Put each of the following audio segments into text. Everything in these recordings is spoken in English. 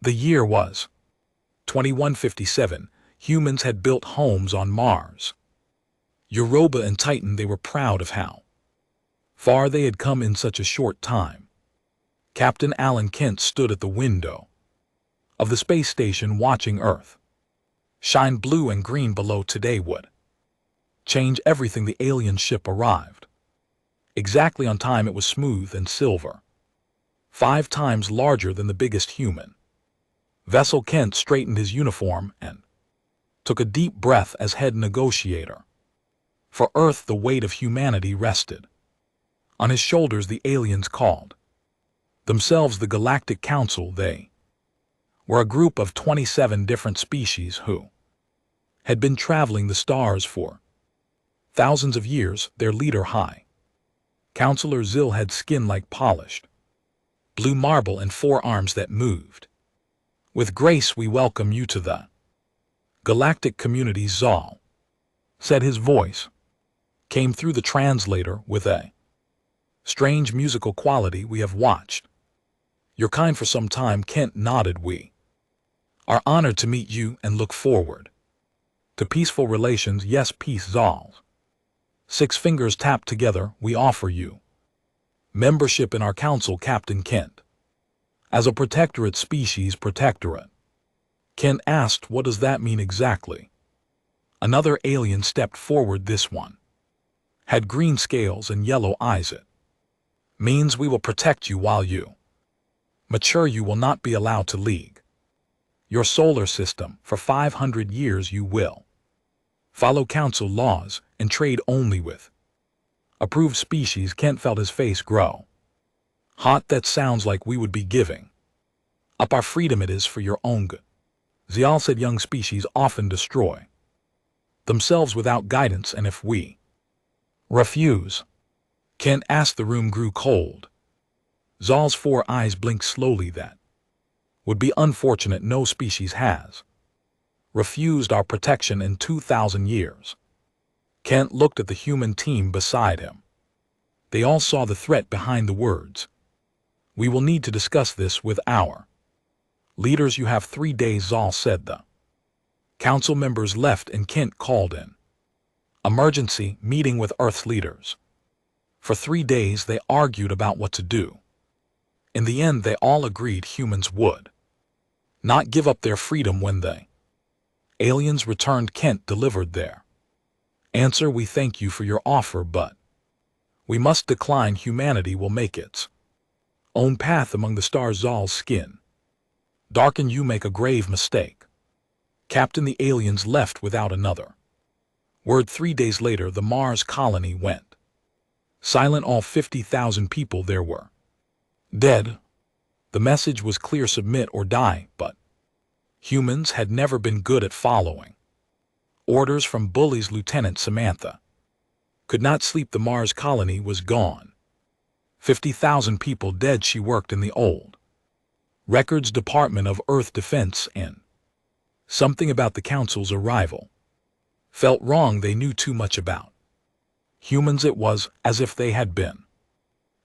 The year was 2157. Humans had built homes on Mars. Europa and Titan, they were proud of how far they had come in such a short time. Captain Alan Kent stood at the window of the space station watching Earth shine blue and green below. Today would change everything. The alien ship arrived exactly on time. It was smooth and silver, 5 times larger than the biggest human vessel. Kent straightened his uniform and took a deep breath as head negotiator for Earth. The weight of humanity rested on his shoulders. The aliens called themselves the Galactic Council. They were a group of 27 different species who had been traveling the stars for thousands of years. Their leader, High Counselor Zil, had skin like polished blue marble and 4 arms that moved with grace. "We welcome you to the galactic community," Zal said. His voice came through the translator with a strange musical quality. "We have watched your kind for some time." Kent nodded. "We are honored to meet you and look forward to peaceful relations." "Yes, peace." Zal's 6 fingers tapped together. "We offer you membership in our council, Captain Kent, as a protectorate species." "Protectorate?" Kent asked. "What does that mean exactly?" Another alien stepped forward. This one had green scales and yellow eyes. "It means we will protect you while you mature. You will not be allowed to leave your solar system. For 500 years you will follow council laws and trade only with approved species." Kent felt his face grow hot. "That sounds like we would be giving up our freedom." "It is for your own good," Zial said. "Young species often destroy themselves without guidance, and if we refuse..." Kent asked. The room grew cold. Zal's 4 eyes blinked slowly. "That would be unfortunate. No species has refused our protection in 2,000 years. Kent looked at the human team beside him. They all saw the threat behind the words. "We will need to discuss this with our leaders. You have 3 days," Zal said. The council members left and Kent called an emergency meeting with Earth's leaders. For 3 days they argued about what to do. In the end they all agreed humans would not give up their freedom. When the aliens returned, Kent delivered their answer. "We thank you for your offer, but we must decline. Humanity will make its own path among the stars." Zal's skin darkened. "You make a grave mistake, Captain." The aliens left without another word. 3 days later the Mars colony went silent. All 50,000 people there were dead. The message was clear: submit or die. But humans had never been good at following orders from bullies. Lieutenant Samantha could not sleep. The Mars colony was gone. 50,000 people dead. She worked in the old records department of Earth Defense, and something about the council's arrival felt wrong. They knew too much about humans. It was as if they had been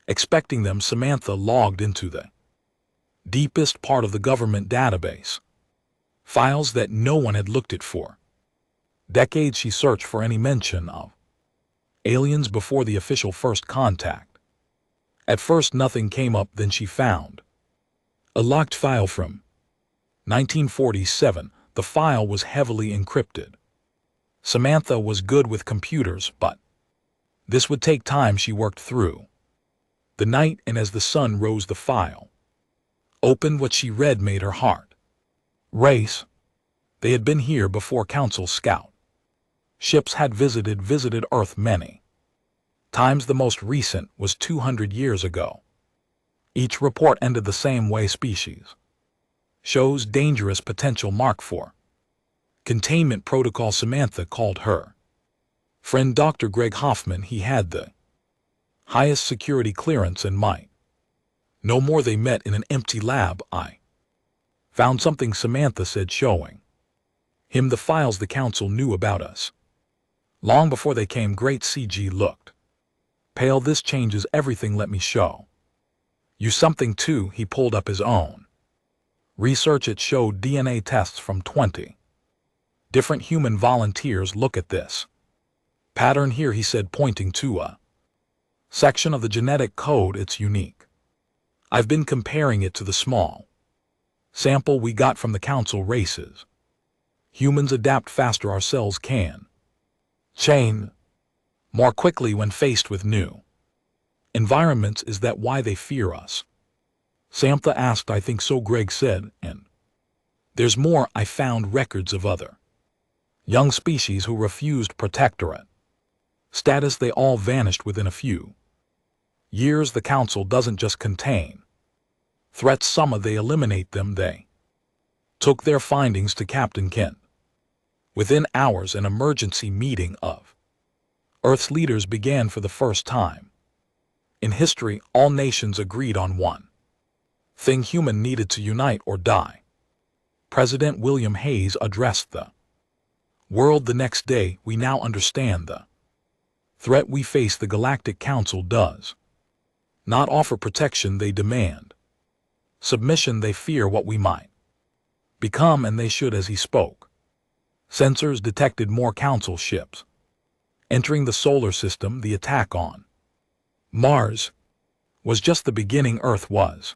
expecting them. Samantha logged into the deepest part of the government database, files that no one had looked at for decades. She searched for any mention of aliens before the official first contact. At first nothing came up. Then she found a locked file from 1947. The file was heavily encrypted. Samantha was good with computers, but this would take time. She worked through the night, and as the sun rose the file opened. What she read made her heart race. They had been here before. Council scout ships had visited Earth many times. The most recent was 200 years ago. Each report ended the same way: species shows dangerous potential. Mark for containment protocol. Samantha called her friend Dr. Greg Hoffman. He had the highest security clearance and might no more. They met in an empty lab. "I found something," Samantha said, showing him the files. "The council knew about us long before they came." Great. CG looked pale. "This changes everything. Let me show you something too." He pulled up his own Research it showed DNA tests from 20 different human volunteers. Look at this pattern here, he said, pointing to a section of the genetic code. It's unique. I've been comparing it to the small sample we got from the council races. Humans adapt faster, our cells can chain more quickly when faced with new environments. Is that why they fear us? Samantha asked. I think so, Greg said, and there's more. I found records of other young species who refused protectorate status. They all vanished within a few years. The council doesn't just contain threats, they eliminate them. They took their findings to Captain Kent. Within hours, an emergency meeting of Earth's leaders began. For the first time in history, all nations agreed on one thing: human needed to unite or die. President William Hayes addressed the world the next day. We now understand the threat we face. The Galactic Council does not offer protection, they demand submission. They fear what we might become, and they should. As he spoke, sensors detected more council ships entering the solar system. The attack on Mars was just the beginning. Earth was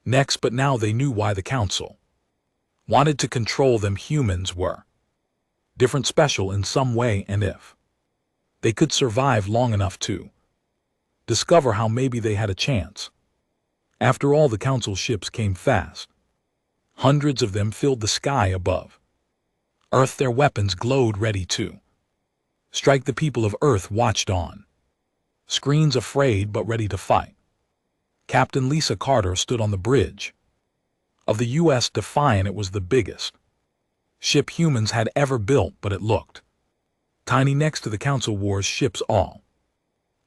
next, but now they knew why the council wanted to control them. Humans were different, special in some way, and if they could survive long enough to discover how, maybe they had a chance. After all, the council ships came fast. Hundreds of them filled the sky above Earth. Their weapons glowed, ready to strike. The people of Earth watched on screens, afraid but ready to fight. Captain Lisa Carter stood on the bridge of the U.S. Defiant. It was the biggest ship humans had ever built, but it looked tiny next to the Council Wars ships. All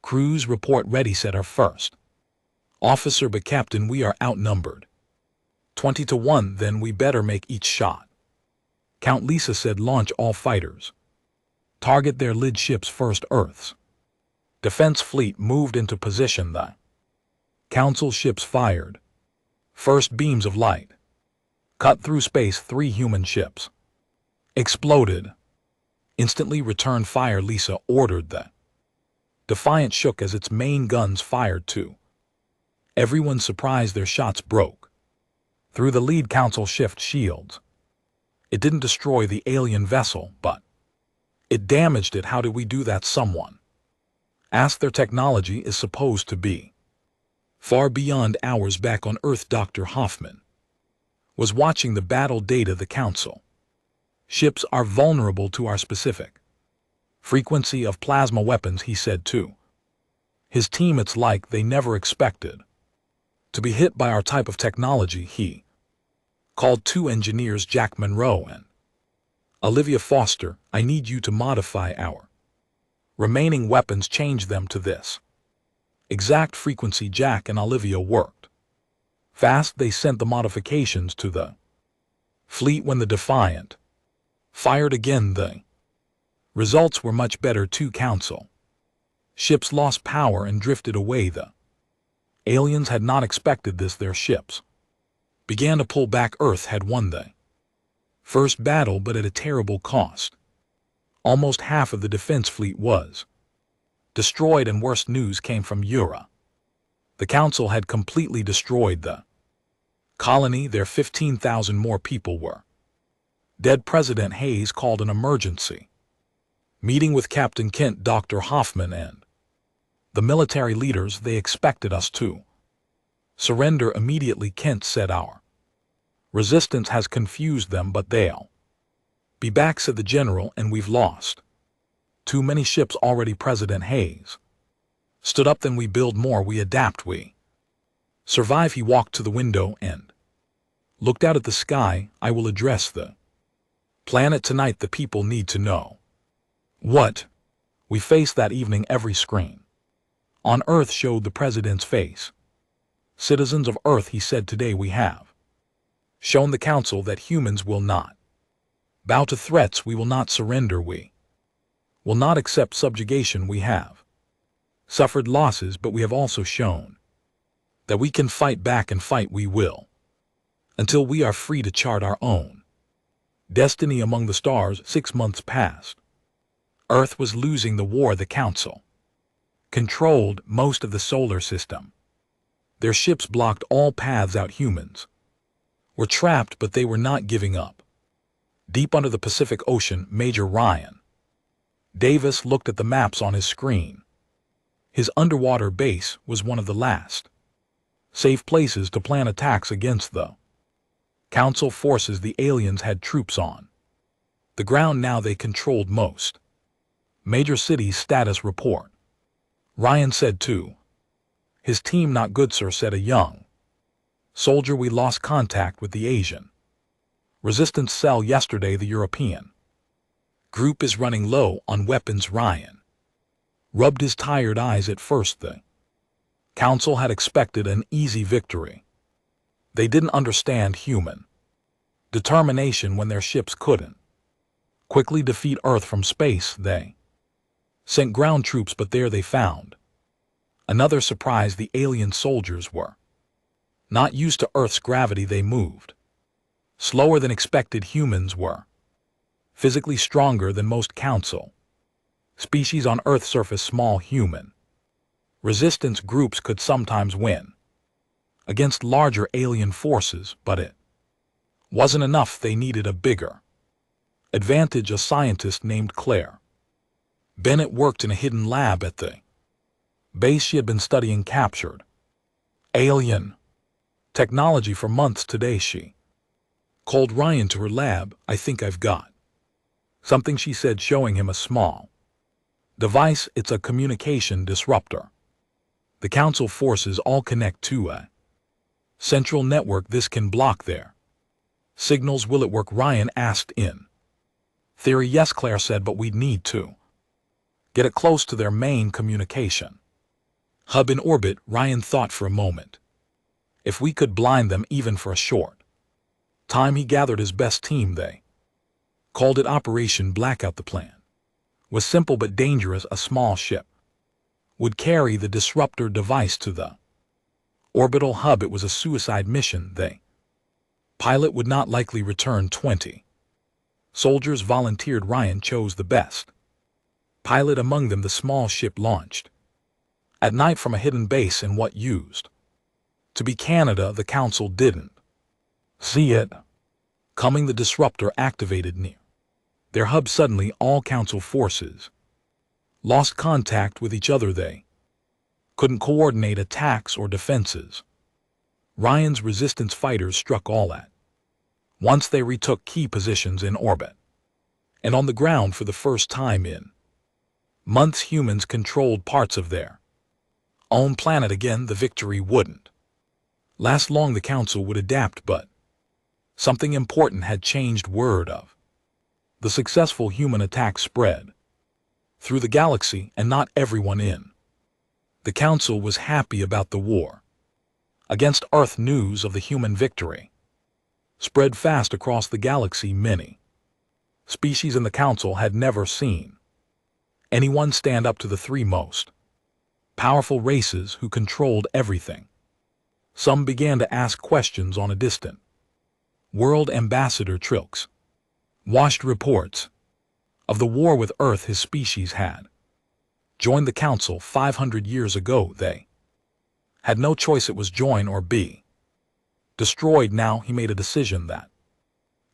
crews report ready, said our first officer. But Captain, we are outnumbered 20 to 1. Then we better make each shot count, Lisa said. Launch all fighters. Target their lead ships first. Earth's defense fleet moved into position. The Council ships fired first. Beams of light cut through space. 3 human ships exploded. Instantly return fire, Lisa ordered. The Defiant shook as its main guns fired too. Everyone surprised. Their shots broke through the lead council shift shields. It didn't destroy the alien vessel, but it damaged it. How did we do that? Someone asked. Their technology is supposed to be far beyond ours. Back on Earth, Dr. Hoffman was watching the battle data. The council ships are vulnerable to our specific frequency of plasma weapons, he said to his team. It's like they never expected to be hit by our type of technology. He called 2 engineers, Jack Monroe and Olivia Foster. I need you to modify our remaining weapons, change them to this exact frequency. Jack and Olivia worked fast. They sent the modifications to the fleet. When the Defiant fired again, the results were much better. 2 council ships lost power and drifted away. The aliens had not expected this. Their ships began to pull back. Earth had won the first battle, but at a terrible cost. Almost half of the defense fleet was destroyed, and worst news came from Ura. The council had completely destroyed the colony. Their 15,000 more people were dead. President Hayes called an emergency meeting with Captain Kent, Dr. Hoffman, and the military leaders. They expected us to surrender immediately, Kent said. Our resistance has confused them, but they'll be back, said the general, and we've lost too many ships already. President Hayes stood up. Then we build more, we adapt, we survive. He walked to the window and looked out at the sky. I will address the planet tonight. The people need to know what we faced that evening. Every screen on Earth showed the president's face. Citizens of Earth, he said, today we have shown the council that humans will not bow to threats. We will not surrender. We will not accept subjugation. We have suffered losses, but we have also shown that we can fight back, and fight we will until we are free to chart our own destiny among the stars. 6 months passed. Earth was losing the war. The Council controlled most of the solar system. Their ships blocked all paths out. Humans were trapped, but they were not giving up. Deep under the Pacific Ocean, Major Ryan Davis looked at the maps on his screen. His underwater base was one of the last safe places to plan attacks against the Council forces. The aliens had troops on the ground now. They controlled most major cities. Status report. Ryan said to his team. Not good, sir, said a young soldier. We lost contact with the Asian resistance cell yesterday. The European group is running low on weapons. Ryan rubbed his tired eyes. At first, the Council had expected an easy victory. They didn't understand human determination when their ships couldn't quickly defeat Earth from space. They sent ground troops, but there they found another surprise. The alien soldiers were not used to Earth's gravity. They moved slower than expected. Humans were physically stronger than most Council species on Earth's surface. Small human resistance groups could sometimes win against larger alien forces, but it wasn't enough. They needed a bigger advantage. A scientist named Claire Bennett worked in a hidden lab at the base. She had been studying captured alien technology for months. Today she called Ryan to her lab. I think I've got something, she said, showing him a small device. It's a communication disruptor. The Council forces all connect to a central network. This can block their signals. Will it work? Ryan asked. In theory, yes, Claire said, but we'd need to get it close to their main communication hub in orbit. Ryan thought for a moment. If we could blind them even for a short time. He gathered his best team. They called it Operation Blackout. The plan was simple but dangerous. A small ship would carry the disruptor device to the orbital hub. It was a suicide mission. The pilot would not likely return. 20 soldiers volunteered. Ryan chose the best pilot among them. The small ship launched at night from a hidden base in what used to be Canada. The Council didn't see it coming. The disruptor activated near their hub. Suddenly, all Council forces lost contact with each other. They couldn't coordinate attacks or defenses. Ryan's resistance fighters struck all at once. They retook key positions in orbit and on the ground. For the first time in months, humans controlled parts of their own planet again. The victory wouldn't last long. The Council would adapt, but something important had changed. Word of the successful human attack spread through the galaxy, and not everyone in the Council was happy about the war against Earth. News of the human victory spread fast across the galaxy. Many species in the Council had never seen anyone stand up to the three most powerful races who controlled everything. Some began to ask questions on a distant world. Ambassador Trilks washed reports of the war with Earth. His species had joined the Council 500 years ago. They had no choice. It was join or be destroyed. Now he made a decision that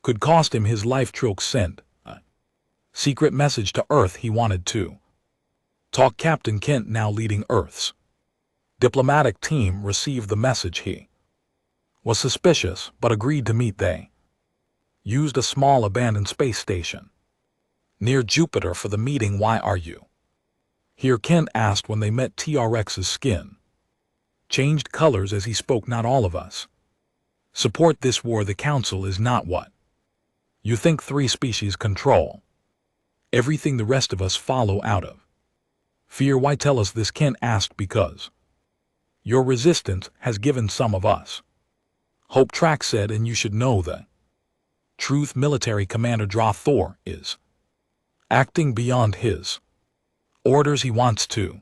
could cost him his life. Trilks sent a secret message to Earth. He wanted to talk. Captain Kent, now leading Earth's diplomatic team, received the message. He was suspicious, but agreed to meet. They used a small abandoned space station near Jupiter for the meeting. Why are you here? Kent asked. When they met, TRX's skin changed colors as he spoke. Not all of us support this war. The Council is not what you think. 3 species control everything. The rest of us follow out of fear. Why tell us this? Kent asked. Because your resistance has given some of us hope, Track said, and you should know the truth. Military Commander Thor is acting beyond his orders. He wants to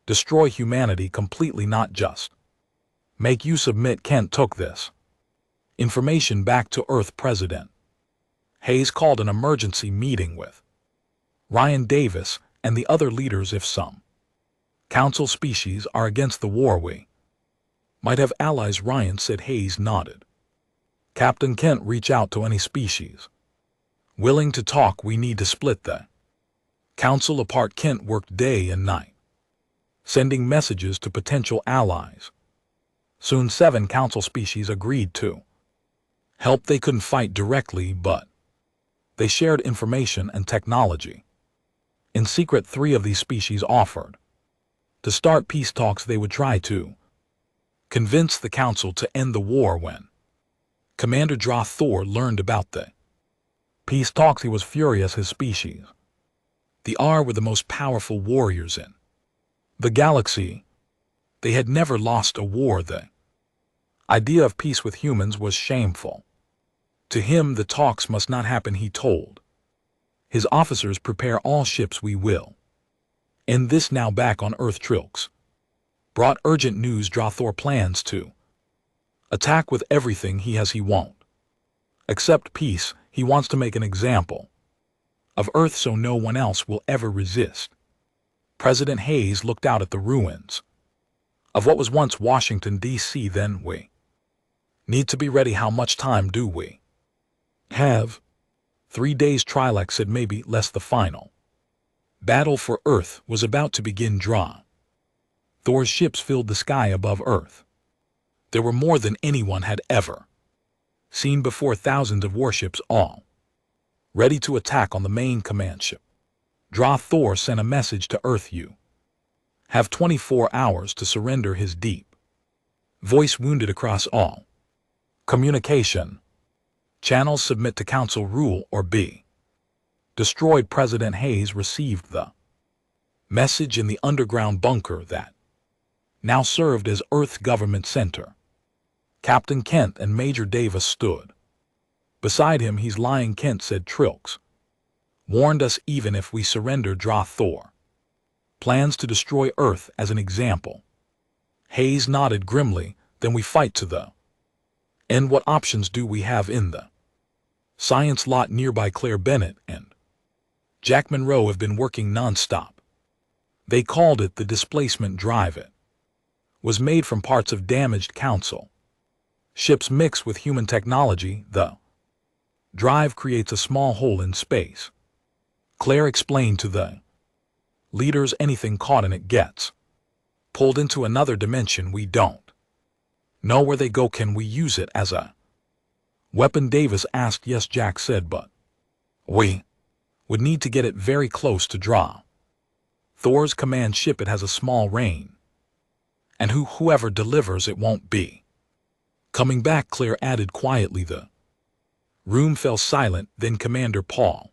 destroy humanity completely, not just make you submit. Kent took this Information back to Earth. President Hayes called an emergency meeting with Ryan Davis and the other leaders. If some council species are against the war, we might have allies. Ryan said. Hayes nodded. Captain Kent, reach out to any species willing to talk. We need to split the council apart. Kent worked day and night, sending messages to potential allies. Soon 7 council species agreed to help. They couldn't fight directly, but they shared information and technology. In secret, 3 of these species offered to start peace talks. They would try to convince the council to end the war. When Commander Dra Thor learned about the peace talks, he was furious. His species, the R, were the most powerful warriors in the galaxy. They had never lost a war. The idea of peace with humans was shameful to him. The talks must not happen, he told his officers. Prepare all ships. We will end this now. Back on Earth, Trilks brought urgent news. Dra Thor plans to attack with everything he has. He won't accept peace. He wants to make an example of Earth so no one else will ever resist. President Hayes looked out at the ruins of what was once Washington, D.C. Then we need to be ready. How much time do we have? 3 days. Trilak said. Maybe less. The final battle for Earth was about to begin. Dra Thor's ships filled the sky above Earth. There were more than anyone had ever seen before. Thousands of warships, all ready to attack on the main command ship. Dra Thor sent a message to Earth. You have 24 hours to surrender. His deep voice wounded across all communication channels. Submit to council rule or be destroyed. President Hayes received the message in the underground bunker that now served as Earth Government Center. Captain Kent and Major Davis stood beside him. He's lying, Kent said. Trilks warned us. Even if we surrender, Dra Thor plans to destroy Earth as an example. Hayes nodded grimly. Then we fight to the end. What options do we have in the science lot nearby? Claire Bennett and Jack Monroe have been working non-stop. They called it the displacement drive. It was made from parts of damaged council ships mixed with human technology. The drive creates a small hole in space. Claire explained to the leaders. Anything caught in it gets pulled into another dimension. We don't know where they go. Can we use it as a weapon? Davis asked. Yes, Jack said, but we would need to get it very close to Dra Thor's command ship. It has a small range, and whoever delivers it won't be coming back. Claire added quietly. The room fell silent. Then Commander Paul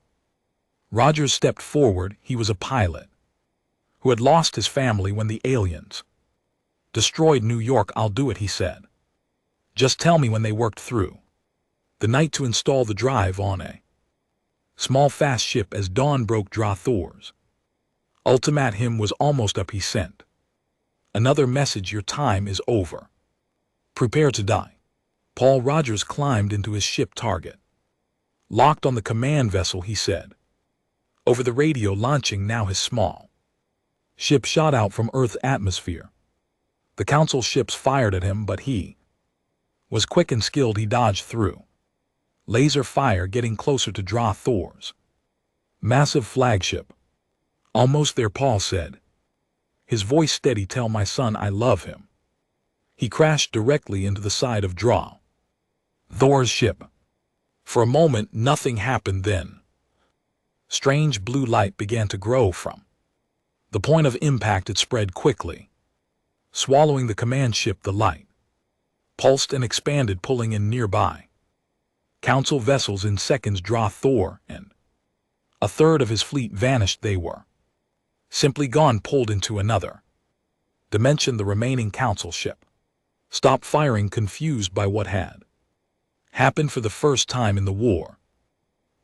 Rogers stepped forward. He was a pilot who had lost his family when the aliens destroyed New York. I'll do it, he said. Just tell me when they worked through the night to install the drive on a small fast ship. As dawn broke, Dra Thor's ultimatum was almost up. He sent another message. Your time is over. Prepare to die. Paul Rogers climbed into his ship. Target locked on the command vessel, he said over the radio. Launching now. His small ship shot out from Earth's atmosphere. The council ships fired at him, but he was quick and skilled. He dodged through laser fire, getting closer to Dra Thor's massive flagship. Almost there, Paul said, his voice steady. Tell my son I love him. He crashed directly into the side of Dra Thor's ship. For a moment, nothing happened. Then strange blue light began to grow from the point of impact. It spread quickly, swallowing the command ship. The light pulsed and expanded, pulling in nearby council vessels. In seconds, Dra Thor and a third of his fleet vanished. They were simply gone, pulled into another dimension. The remaining council ship stopped firing, confused by what had happened. For the first time in the war,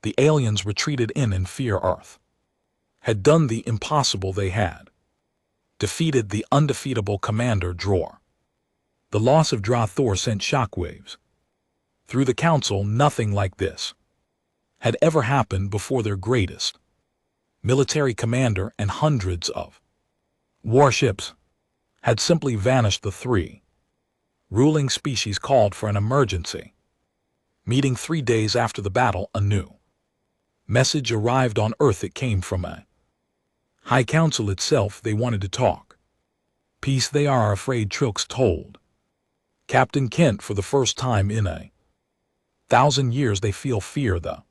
the aliens retreated in fear. Earth had done the impossible. They had defeated the undefeatable Commander Dror. The loss of Dra Thor sent shockwaves Through the council, nothing like this had ever happened before. Their greatest military commander and hundreds of warships had simply vanished. The three ruling species called for an emergency meeting 3 days after the battle. A new message arrived on Earth. It came from a High Council itself. They wanted to talk peace. They are afraid, Trilks told Captain Kent. For the first time in 1,000 years they feel fear. The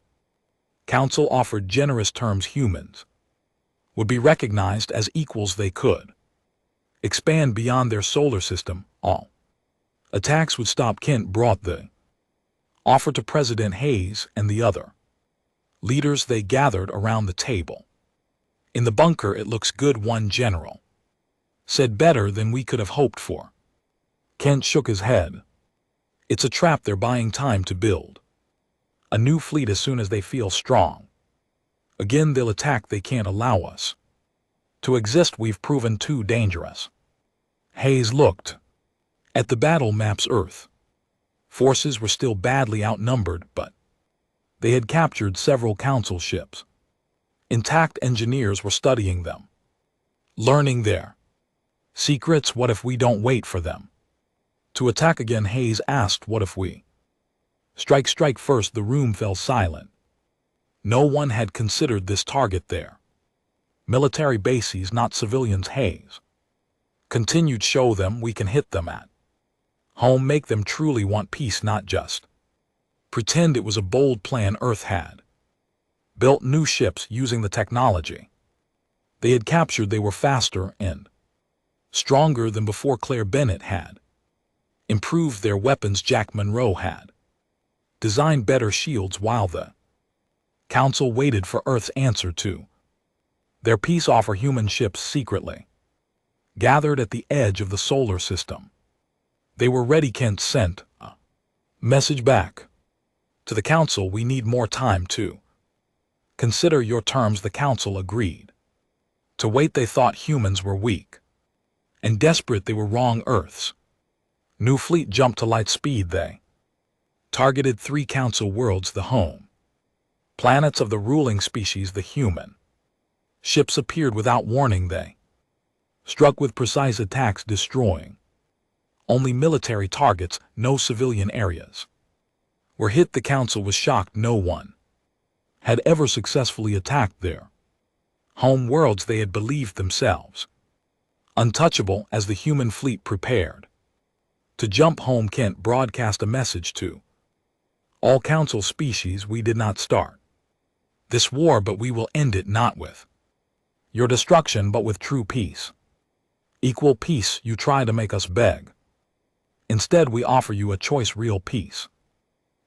Council offered generous terms. Humans would be recognized as equals. They could expand beyond their solar system. All attacks would stop. Kent brought the offer to President Hayes and the other leaders. They gathered around the table. In the bunker, it looks good, one general said. Better than we could have hoped for. Kent shook his head. It's a trap. They're buying time to build a new fleet. As soon as they feel strong again, they'll attack. They can't allow us to exist. We've proven too dangerous. Hayes looked at the battle maps. Earth forces were still badly outnumbered, but they had captured several council ships. Intact engineers were studying them, learning their secrets. What if we don't wait for them to attack again? Hayes asked. What if we strike first? The room fell silent. No one had considered this target there. Military bases, not civilians. Hayes continued. Show them we can hit them at home. Make them truly want peace, not just pretend. It was a bold plan. Earth had built new ships using the technology they had captured. They were faster and stronger than before. Claire Bennett had improved their weapons. Jack Monroe had designed better shields. While the Council waited for Earth's answer to their peace offer, human ships secretly gathered at the edge of the solar system. They were ready. Kent sent a message back to the Council. We need more time to consider your terms. The Council agreed to wait. They thought humans were weak and desperate. They were wrong. Earth's new fleet jumped to light speed. They targeted 3 Council worlds, the home planets of the ruling species. The human ships appeared without warning. They struck with precise attacks, destroying only military targets. No civilian areas were hit. The Council was shocked. No one had ever successfully attacked their home worlds. They had believed themselves untouchable. As the human fleet prepared to jump home, Kent broadcast a message to all Council species. We did not start this war, but we will end it, not with your destruction, but with true peace. Equal peace. You try to make us beg. Instead, we offer you a choice, real peace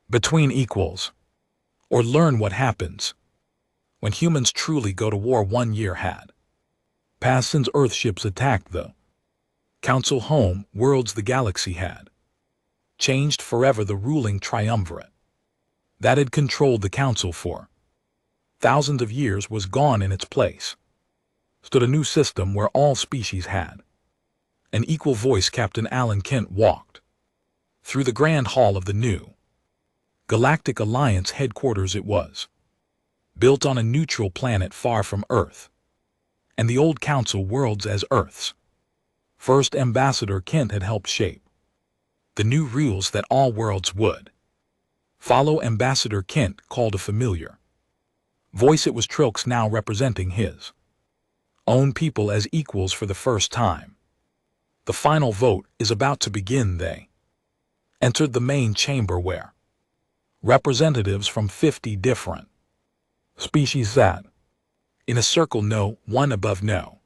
between equals, or learn what happens when humans truly go to war. 1 year had passed since Earth ships attacked the Council home worlds. The galaxy had changed forever. The ruling triumvirate that had controlled the Council for thousands of years was gone. In its place stood a new system where all species had an equal voice. Captain Alan Kent walked through the grand hall of the new Galactic Alliance headquarters. It was built on a neutral planet far from Earth and the old Council worlds. As Earth's first ambassador, Kent had helped shape the new rules that all worlds would follow. Ambassador Kent called a familiar voice. It was Trilks, now representing his own people as equals for the first time. The final vote is about to begin. They entered the main chamber where representatives from 50 different species sat in a circle. No one above, no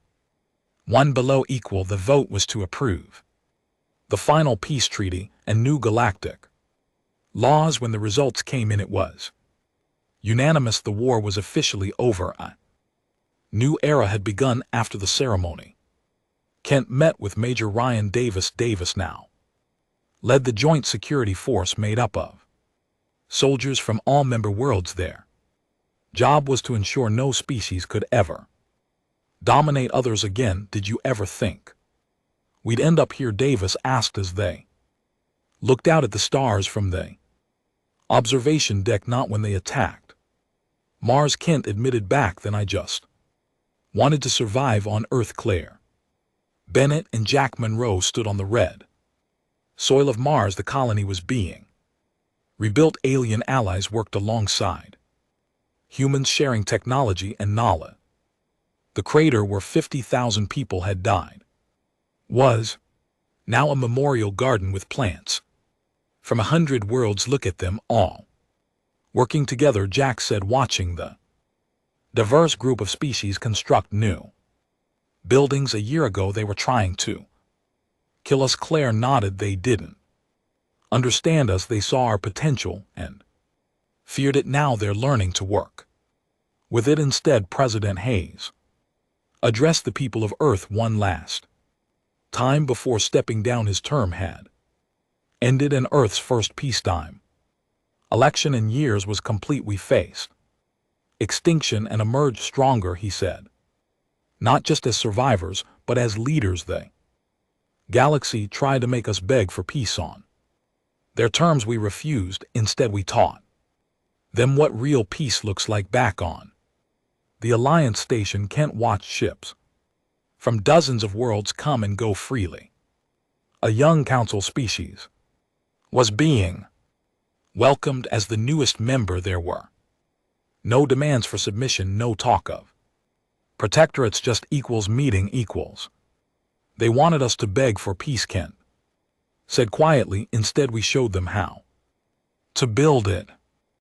one below, equal. The vote was to approve the final peace treaty and new galactic laws. When the results came in, it was unanimous. The war was officially over. A new era had begun. After the ceremony, Kent met with Major Ryan Davis. Davis now led the Joint Security Force made up of soldiers from all member worlds. Their job was to ensure no species could ever dominate others again. Did you ever think we'd end up here? Davis asked as they looked out at the stars from the Observation deck, not when they attacked. Mars. Kent admitted back then, I just wanted to survive on Earth. Claire Bennett and Jack Monroe stood on the red soil of Mars. The colony was being rebuilt. Alien allies worked alongside humans, sharing technology and knowledge. The crater where 50,000 people had died was now a memorial garden with plants from 100 worlds. Look at them all working together, Jack said, watching the diverse group of species construct new buildings. A year ago they were trying to kill us. Claire nodded. They didn't understand us. They saw our potential and feared it. Now they're learning to work with it instead. President Hayes addressed the people of Earth one last time before stepping down. His term had ended and Earth's first peacetime election in years was complete. We faced extinction and emerged stronger, he said. Not just as survivors, but as leaders. The galaxy tried to make us beg for peace on their terms. We refused. Instead, we taught them what real peace looks like. Back on the Alliance station, Kent watched ships from dozens of worlds come and go freely. A young council species was being welcomed as the newest member. There were no demands for submission, no talk of protectorates, just equals meeting equals. They wanted us to beg for peace, Kent said quietly. Instead, we showed them how to build it.